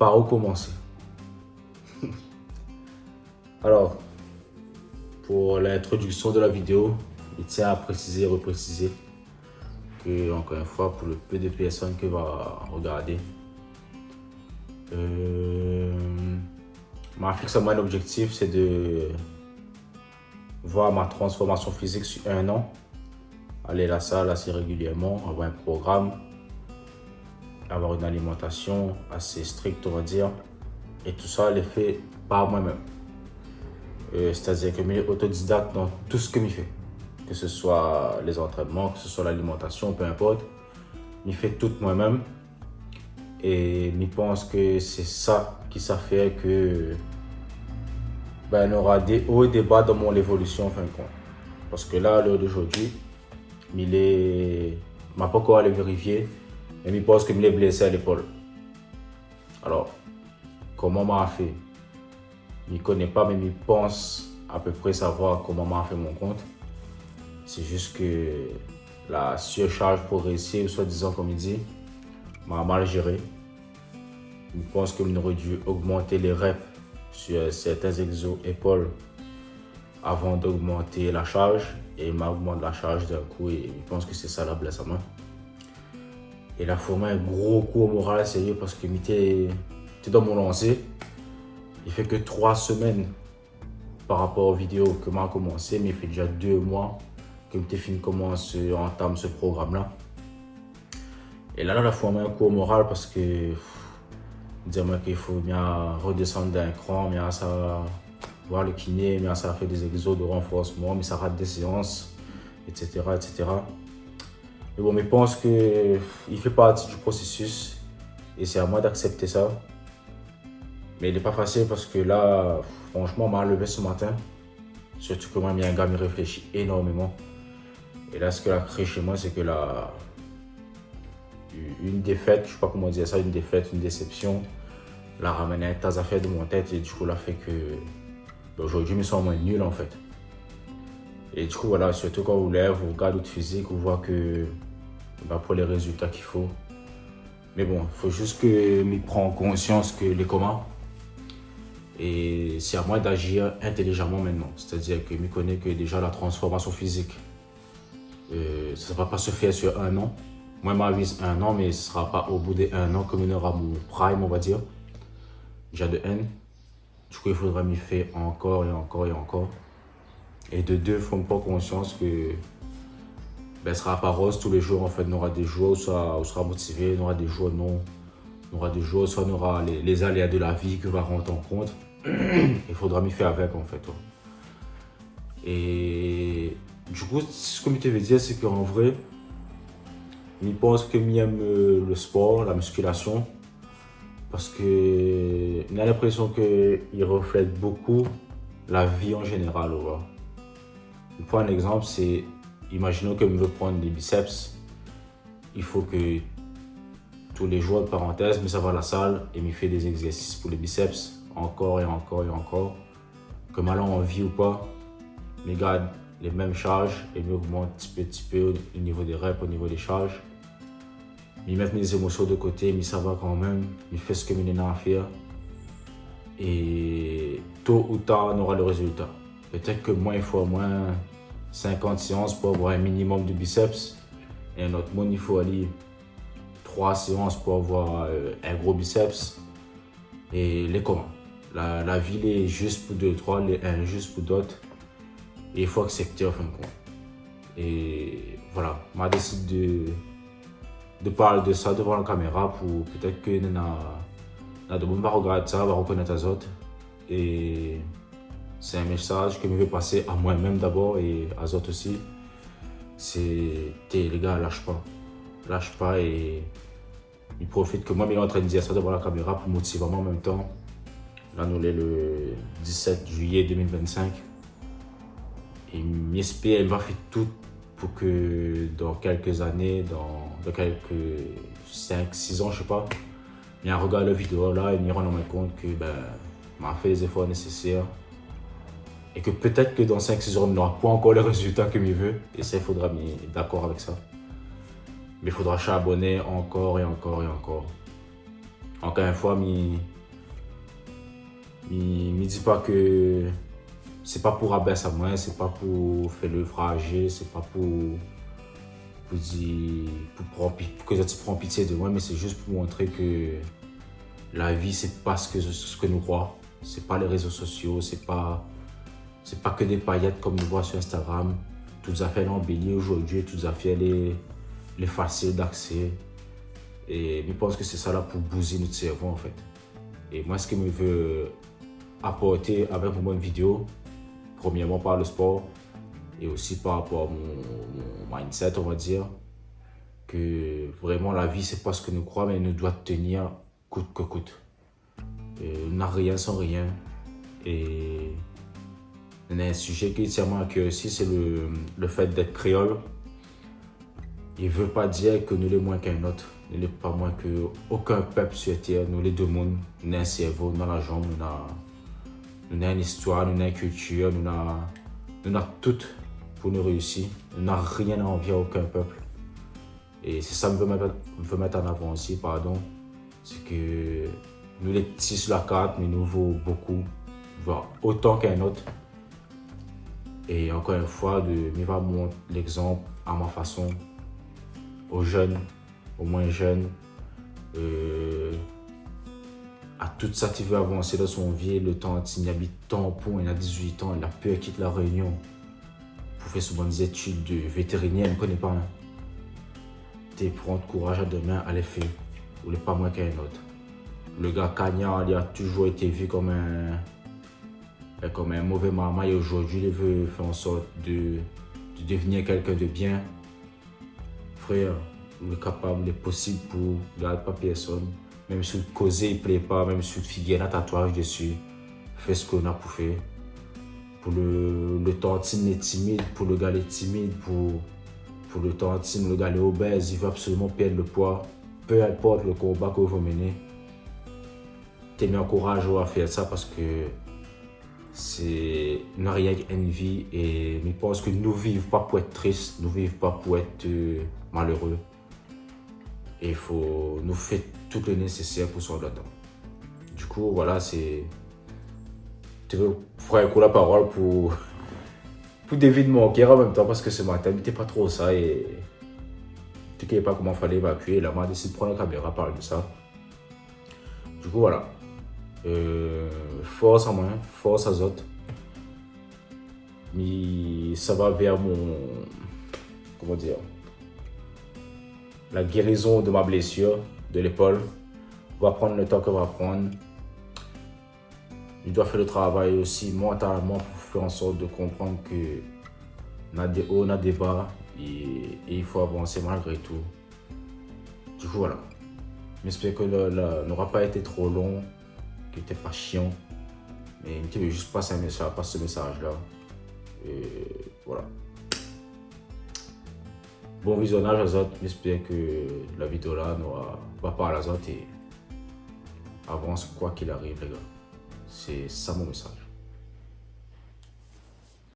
par où commencer? Alors, pour l'introduction de la vidéo, il tient à préciser et repréciser que, encore une fois, pour le peu de personnes qui vont regarder, ma fixe à moi, l'objectif, c'est de voir ma transformation physique sur 1 an, aller à la salle assez régulièrement, avoir un programme, avoir une alimentation assez stricte, on va dire, et tout ça, je le fais par moi-même. C'est-à-dire que je suis autodidacte dans tout ce que je fais, que ce soit les entraînements, que ce soit l'alimentation, peu importe, je fais tout moi-même. Et je pense que c'est ça qui fait que il y aura des hauts et des bas dans mon évolution en fin de compte. Parce que là, à l'heure d'aujourd'hui, je ne m'a pas encore allé vérifier, mais je pense que je l'ai blessé à l'épaule. Alors, comment m'a fait? Je ne connais pas, mais je pense à peu près savoir comment m'a fait mon compte. C'est juste que la surcharge progressive, soi-disant comme il dit, m'a mal géré. Je pense que j'aurais dû augmenter les reps sur certains exos épaules avant d'augmenter la charge. Et il m'a augmenté la charge d'un coup et je pense que c'est ça la blesse à moi. Et il a formé un gros coup au moral sérieux parce que j'étais dans mon lancée. Il fait que 3 semaines par rapport aux vidéos que j'ai commencé, mais il fait déjà 2 mois que j'ai fini entame ce programme-là. Et là, il a formé un coup au moral parce que dire-moi qu'il faut bien redescendre d'un cran, bien ça voir le kiné, bien ça fait des exos de renforcement, mais ça rate des séances, etc. etc. Mais bon, je pense qu'il fait partie du processus et c'est à moi d'accepter ça. Mais il n'est pas facile parce que là, franchement, on m'a levé ce matin. Surtout que moi, un gars me réfléchit énormément. Et là, ce qu'il a créé chez moi, c'est que là, une défaite, je ne sais pas comment dire ça, une défaite, une déception, l'a ramené un tas d'affaires de mon tête et du coup, l'a fait que aujourd'hui, je me sens moins nul en fait. Et du coup, voilà, surtout quand vous lèvez, vous regardez votre physique, vous voyez que pour les résultats qu'il faut. Mais bon, il faut juste que je prenne conscience que les communs. Et c'est à moi d'agir intelligemment maintenant. C'est-à-dire que je connais que déjà la transformation physique, ça ne va pas se faire sur 1 an. Moi, je vise 1 an, mais ce ne sera pas au bout des 1 an que je aura mon prime, on va dire. Déjà de N. Du coup, il faudra m'y faire encore et encore et encore. Et de 2, il faut me prendre conscience que ce ne sera pas rose tous les jours. En fait, on aura des jours où on sera motivé, on aura des jours non. On aura des jours où on aura les aléas de la vie que va rentrer en compte. Il faudra m'y faire avec en fait. Et du coup, ce que je te veux dire, c'est qu'en vrai, je pense que j'aime le sport, la musculation, parce que j'ai l'impression qu'il reflète beaucoup la vie en général. Je prends un exemple, c'est, imaginons que je veux prendre des biceps, il faut que tous les jours, de parenthèse, mais ça va à la salle et me fait des exercices pour les biceps, encore et encore et encore. Que mal en vie ou pas, je garde les mêmes charges et je augmente petit peu au niveau des reps, au niveau des charges. Je mets mes émotions de côté, mais ça va quand même, je fais ce que je n'ai à faire. Et tôt ou tard, on aura le résultat. Peut-être que moi, il faut au moins 50 séances pour avoir un minimum de biceps. Et un autre monde, il faut aller 3 séances pour avoir un gros biceps. Et les communs. La vie est juste pour 2, 3, les 1 juste pour d'autres. Et il faut accepter en fin de compte. Et voilà, je décide de parler de ça devant la caméra pour peut-être que de monde va regarder ça, va reconnaître les autres. Et c'est un message que je veux passer à moi-même d'abord et à les autres aussi. C'est les gars, lâche pas. Lâche pas et il profite que moi je suis en train de dire ça devant la caméra pour motiver en même temps. Là nous sommes le 17 juillet 2025 et j'espère qu'il va faire tout pour que dans quelques années, dans quelques 5-6 ans, je sais pas, il regarde la vidéo là et il me rend compte que m'a fait les efforts nécessaires et que peut-être que dans 5-6 ans on n'aura pas encore les résultats que je veux et ça il faudra être d'accord avec ça. Mais il faudra charbonner encore et encore et encore. Encore une fois, me dit pas que c'est pas pour abaisser à moi, c'est pas pour faire le fragile, c'est pas dire, pour que tu prends pitié de moi, mais c'est juste pour montrer que la vie, c'est pas ce que nous croyons. C'est pas les réseaux sociaux, c'est pas que des paillettes comme nous voit sur Instagram. Toutes affaires embellies aujourd'hui, toutes affaires les faciles d'accès. Et je pense que c'est ça là pour bouger notre cerveau en fait. Et moi, ce que je veux apporter avec mon vidéo, premièrement par le sport et aussi par rapport à mon mindset, on va dire, que vraiment la vie, c'est pas ce que nous croyons, mais nous doit tenir coûte que coûte. On n'a rien sans rien. Et il y a un sujet qui est entièrement à cœur aussi, c'est le fait d'être créole. Il ne veut pas dire que nous sommes moins qu'un autre. Nous ne sommes pas moins qu'aucun peuple sur terre. Nous les deux mondes, nous avons un cerveau, nous avons la jambe, nous avons une histoire, nous avons une culture, nous avons tout pour nous réussir. Nous n'avons rien à envier à aucun peuple. Et c'est ça que je veux mettre en avant aussi, pardon. C'est que nous les petits sur la carte, mais nous vaut beaucoup, voire autant qu'un autre. Et encore une fois, je vais montrer l'exemple à ma façon, aux jeunes, aux moins jeunes, à tout ça qui veut avancer dans son vie, le temps, il habite Tampon, il a 18 ans, il a peur de quitter la Réunion pour faire ses bonnes études de vétérinaire, il ne connaît pas. Tu prends courage à demain, allez faire, ou pas moins qu'un autre. Le gars Kanya, il a toujours été vu comme un mauvais maman et aujourd'hui il veut faire en sorte de devenir quelqu'un de bien. Frère, il est capable, il est possible pour ne garder pas personne. Même si le causé il ne plaît pas, même si le figuier a un tatouage dessus, fais ce qu'on a pour faire. Pour le tantine est timide, pour le gars est timide, pour le tantine, le gars est obèse, il veut absolument perdre le poids. Peu importe le combat que vous menez, tenez courage à faire ça parce que c'est n'a rien qu'une vie et je pense que nous ne vivons pas pour être tristes, nous ne vivons pas pour être malheureux. Et il faut nous faire tout le nécessaire pour sortir là-dedans. Du coup, voilà, c'est... Tu veux faire un coup la parole pour David Monker en même temps parce que ce matin, n'était pas trop ça et tu ne savais pas comment il fallait évacuer. Là, on a décidé de prendre la caméra, parler de ça. Du coup, voilà. Force à moi, force à autres. Mais ça va vers comment dire, la guérison de ma blessure de l'épaule. On va prendre le temps qu'on va prendre. Je dois faire le travail aussi mentalement pour faire en sorte de comprendre que on a des hauts, on a des bas et il faut avancer malgré tout. Du coup, voilà. J'espère que n'aura pas été trop long, qu'il n'était pas chiant. Mais je veux juste passer ce message-là. Et voilà. Bon visionnage à Zot. J'espère que la vidéo là va pas à la Zot et avance quoi qu'il arrive, les gars. C'est ça mon message.